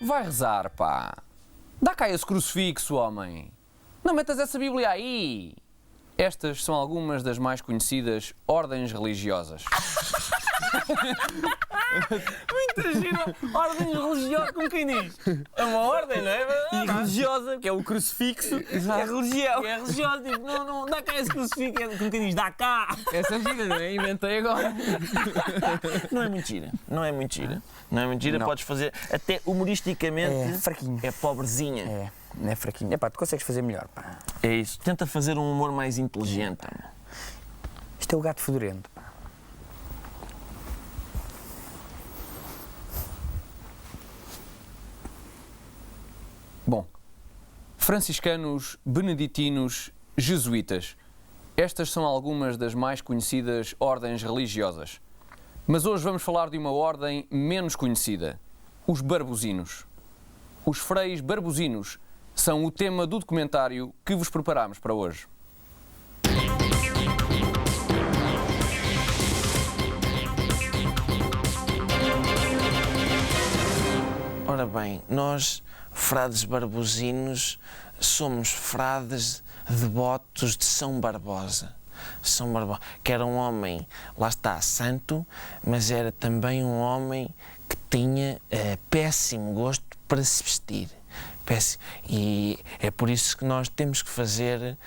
Vai rezar, pá. Dá cá esse crucifixo, homem. Não metas essa Bíblia aí. Estas são algumas das mais conhecidas ordens religiosas. Muita gira. Ordem religiosa, como quem diz? É uma ordem, não é? E religiosa, que é o crucifixo, é religião. É religiosa, tipo, não, dá cá esse crucifixo, é como quem diz, dá cá. Essa gira, não é? Inventei agora. Não é mentira, não é mentira. Não é mentira, Não. podes fazer, até humoristicamente, É fraquinho. é pobrezinha. É fraquinho. Epá, tu consegues fazer melhor, pá. É isso, tenta fazer um humor mais inteligente. Isto é o gato fedorento, pá. Bom, franciscanos, beneditinos, jesuítas. Estas são algumas das mais conhecidas ordens religiosas. Mas hoje vamos falar de uma ordem menos conhecida, os barbozinos. Os freis barbozinos são o tema do documentário que vos preparamos para hoje. Ora bem, nós, frades barbozinos, somos frades devotos de São Barbosa. São Barbosa, que era um homem, lá está, santo, mas era também um homem que tinha péssimo gosto para se vestir. Péssimo. E é por isso que nós temos que fazer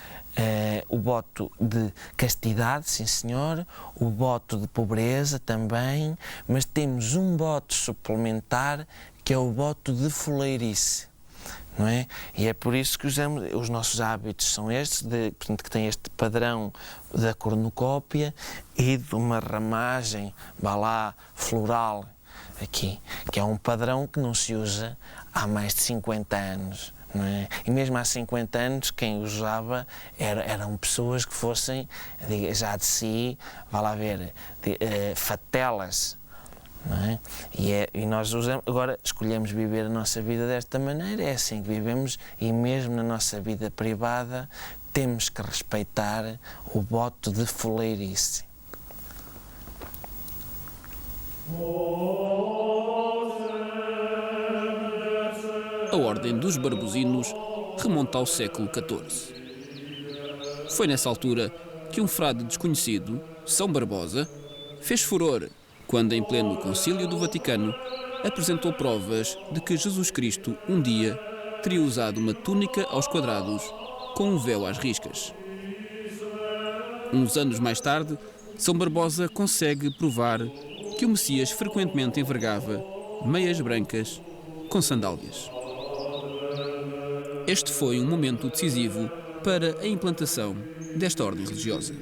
o voto de castidade, sim senhor, o voto de pobreza também, mas temos um voto suplementar que é o voto de foleirice, não é? E é por isso que os nossos hábitos são estes, portanto, que tem este padrão da cornucópia e de uma ramagem, vá lá, floral, aqui, que é um padrão que não se usa há mais de 50 anos. Não é? E mesmo há 50 anos, quem usava eram pessoas que fossem já de si, vá lá ver, fatelas. Não é? E nós agora escolhemos viver a nossa vida desta maneira, é assim que vivemos, e mesmo na nossa vida privada temos que respeitar o voto de foleirice. A Ordem dos Barbozinos remonta ao século XIV. Foi nessa altura que um frade desconhecido, São Barbosa, fez furor quando, em pleno Concílio do Vaticano, apresentou provas de que Jesus Cristo um dia teria usado uma túnica aos quadrados com um véu às riscas. Uns anos mais tarde, São Barbosa consegue provar que o Messias frequentemente envergava meias brancas com sandálias. Este foi um momento decisivo para a implantação desta ordem religiosa.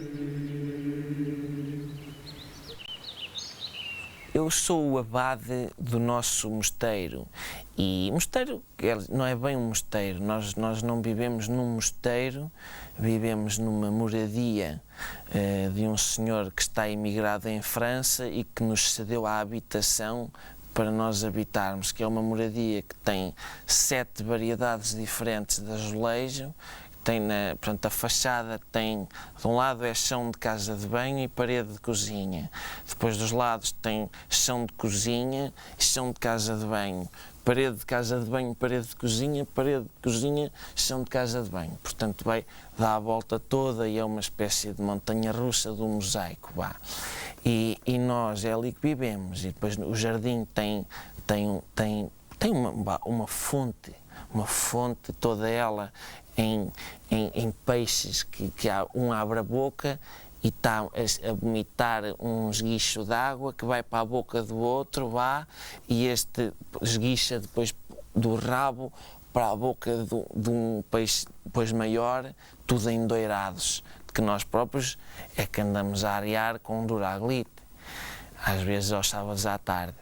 Eu sou o abade do nosso mosteiro, e mosteiro não é bem um mosteiro, nós não vivemos num mosteiro, vivemos numa moradia de um senhor que está emigrado em França e que nos cedeu a habitação para nós habitarmos, que é uma moradia que tem 7 variedades diferentes de azulejo. Portanto, a fachada tem, de um lado é chão de casa de banho e parede de cozinha. Depois dos lados tem chão de cozinha e chão de casa de banho. Parede de casa de banho, parede de cozinha, chão de casa de banho. Portanto, dá a volta toda e é uma espécie de montanha-russa do mosaico. E nós é ali que vivemos. E depois o jardim tem uma fonte toda ela em peixes que um abre a boca e está a vomitar um esguicho de água que vai para a boca do outro, e este esguicha depois do rabo para a boca de um peixe depois maior, tudo endoirados, que nós próprios é que andamos a arear com duraglite, às vezes aos sábados à tarde.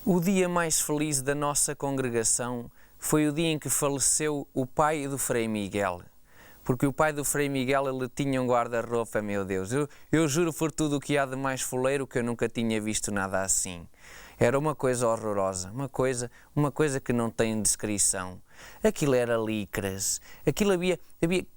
O dia mais feliz da nossa congregação foi o dia em que faleceu o pai do Frei Miguel. Porque o pai do Frei Miguel, ele tinha um guarda-roupa, meu Deus. Eu juro por tudo o que há de mais foleiro que eu nunca tinha visto nada assim. Era uma coisa horrorosa, uma coisa que não tem descrição. Aquilo era licras, aquilo havia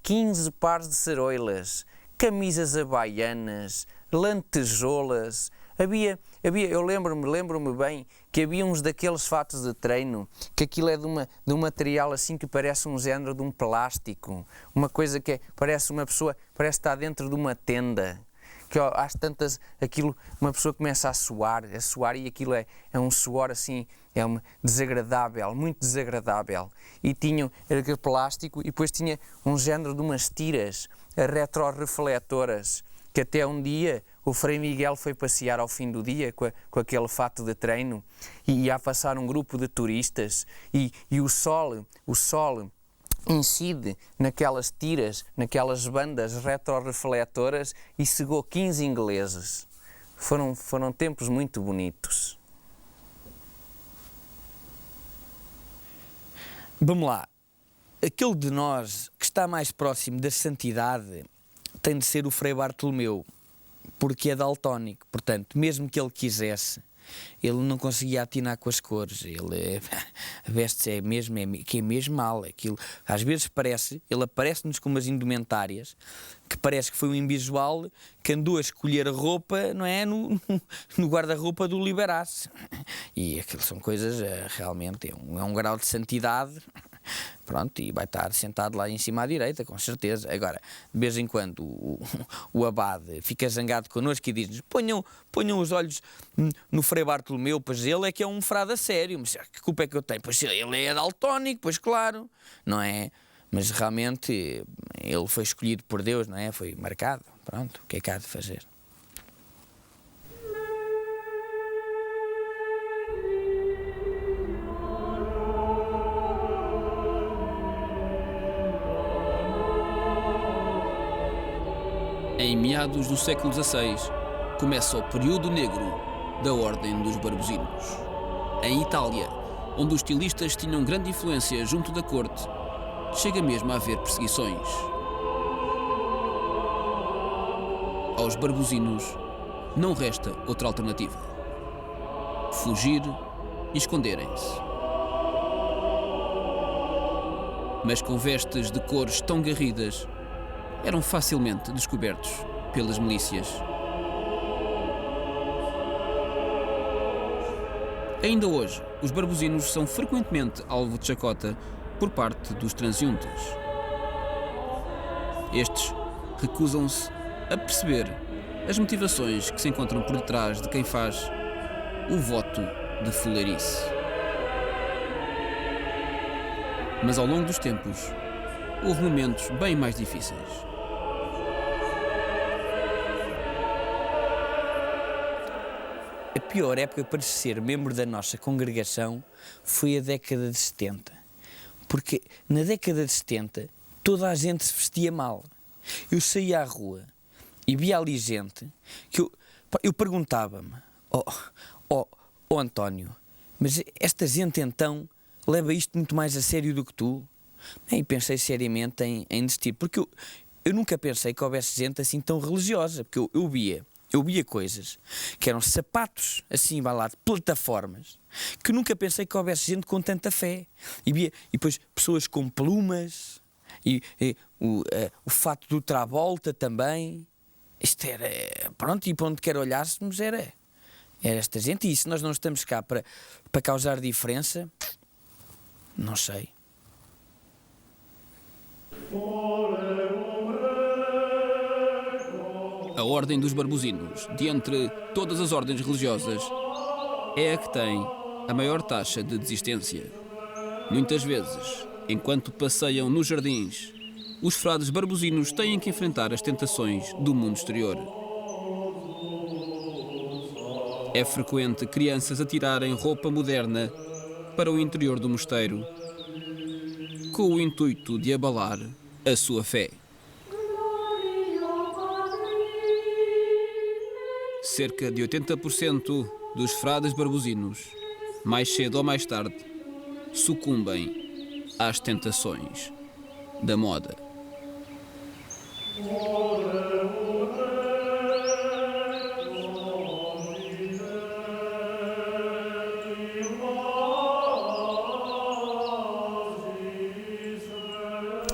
15 pares de ceroilas, camisas havaianas, lantejoulas, havia eu lembro-me bem que havia uns daqueles fatos de treino, que aquilo é de um material assim que parece um género de um plástico, uma coisa que parece uma pessoa, parece estar dentro de uma tenda, que às tantas, aquilo, uma pessoa começa a suar e aquilo é um suor assim, desagradável, muito desagradável. E tinham aquele plástico e depois tinha um género de umas tiras retrorefletoras, que até um dia o Frei Miguel foi passear ao fim do dia com aquele fato de treino e ia passar um grupo de turistas e o sol incide naquelas tiras, naquelas bandas retrorefletoras e cegou 15 ingleses. Foram tempos muito bonitos. Vamos lá. Aquele de nós que está mais próximo da santidade tem de ser o Frei Bartolomeu, porque é daltónico. Portanto, mesmo que ele quisesse, ele não conseguia atinar com as cores. Ele veste-se que é mesmo mal. Aquilo, às vezes ele aparece-nos com umas indumentárias que parece que foi um imbisual que andou a escolher a roupa, não é, no guarda-roupa do Liberace. E aquilo são coisas, realmente, é um grau de santidade. Pronto, e vai estar sentado lá em cima à direita, com certeza. Agora, de vez em quando, o abade fica zangado connosco e diz-nos: ponham os olhos no Frei Bartolomeu, pois ele é que é um frade a sério. Mas que culpa é que eu tenho? Pois ele é daltónico, pois claro, não é? Mas realmente ele foi escolhido por Deus, não é? Foi marcado. Pronto, o que é que há de fazer? Em meados do século XVI, começa o período negro da Ordem dos Barbuzinos. Em Itália, onde os estilistas tinham grande influência junto da corte, chega mesmo a haver perseguições. Aos barbuzinos não resta outra alternativa: fugir e esconderem-se. Mas com vestes de cores tão garridas, eram facilmente descobertos pelas milícias. Ainda hoje, os barbuzinos são frequentemente alvo de chacota por parte dos transeuntes. Estes recusam-se a perceber as motivações que se encontram por detrás de quem faz o voto de fuleirice. Mas ao longo dos tempos, houve momentos bem mais difíceis. A pior época para ser membro da nossa congregação foi a década de 70. Porque na década de 70 toda a gente se vestia mal. Eu saía à rua e via ali gente que eu perguntava-me: oh António, mas esta gente então leva isto muito mais a sério do que tu? E pensei seriamente em desistir, porque eu nunca pensei que houvesse gente assim tão religiosa, porque eu via coisas que eram sapatos assim, vai lá, de plataformas, que nunca pensei que houvesse gente com tanta fé. E depois pessoas com plumas, o fato do Travolta também. Isto era, pronto, e para onde quer olhássemos era esta gente. E se nós não estamos cá para causar diferença, não sei. A Ordem dos Barbuzinos, de entre todas as ordens religiosas, é a que tem a maior taxa de desistência. Muitas vezes, enquanto passeiam nos jardins, os frades barbuzinos têm que enfrentar as tentações do mundo exterior. É frequente crianças atirarem roupa moderna para o interior do mosteiro, com o intuito de abalar a sua fé. Cerca de 80% dos frades barbuzinos, mais cedo ou mais tarde, sucumbem às tentações da moda.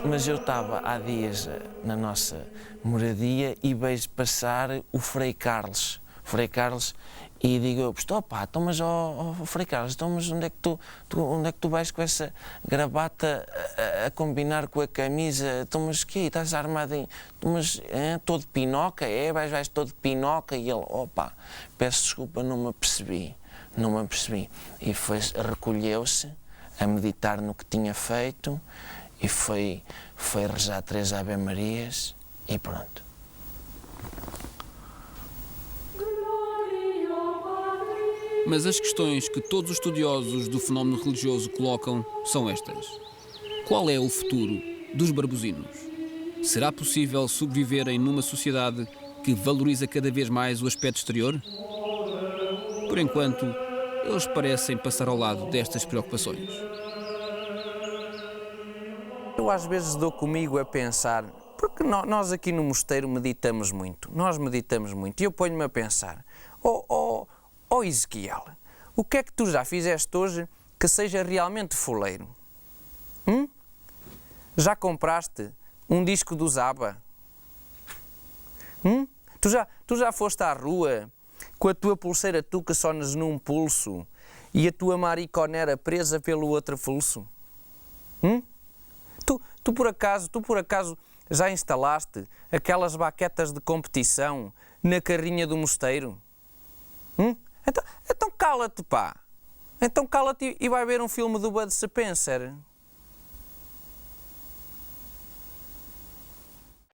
Mas eu estava há dias na nossa moradia e vejo passar o Frei Carlos. O Frei Carlos E digo eu, opá, então mas Frei Carlos, então mas onde é que tu vais com essa gravata a combinar com a camisa? Então mas que estás armado em... Então, mas todo pinoca? Vais todo pinoca? E ele, opá, peço desculpa, não me apercebi. E recolheu-se a meditar no que tinha feito e foi rezar 3 Ave-Marias e pronto. Mas as questões que todos os estudiosos do fenómeno religioso colocam são estas. Qual é o futuro dos barbozinos? Será possível sobreviverem numa sociedade que valoriza cada vez mais o aspecto exterior? Por enquanto, eles parecem passar ao lado destas preocupações. Eu às vezes dou comigo a pensar, porque nós aqui no mosteiro meditamos muito, e eu ponho-me a pensar, Ezequiel, o que é que tu já fizeste hoje que seja realmente foleiro? Já compraste um disco do Zaba? Tu já foste à rua com a tua pulseira tuca só num pulso e a tua mariconera presa pelo outro pulso? Tu por acaso já instalaste aquelas baquetas de competição na carrinha do mosteiro? Então cala-te, pá! Então cala-te e vai ver um filme do Bud Spencer.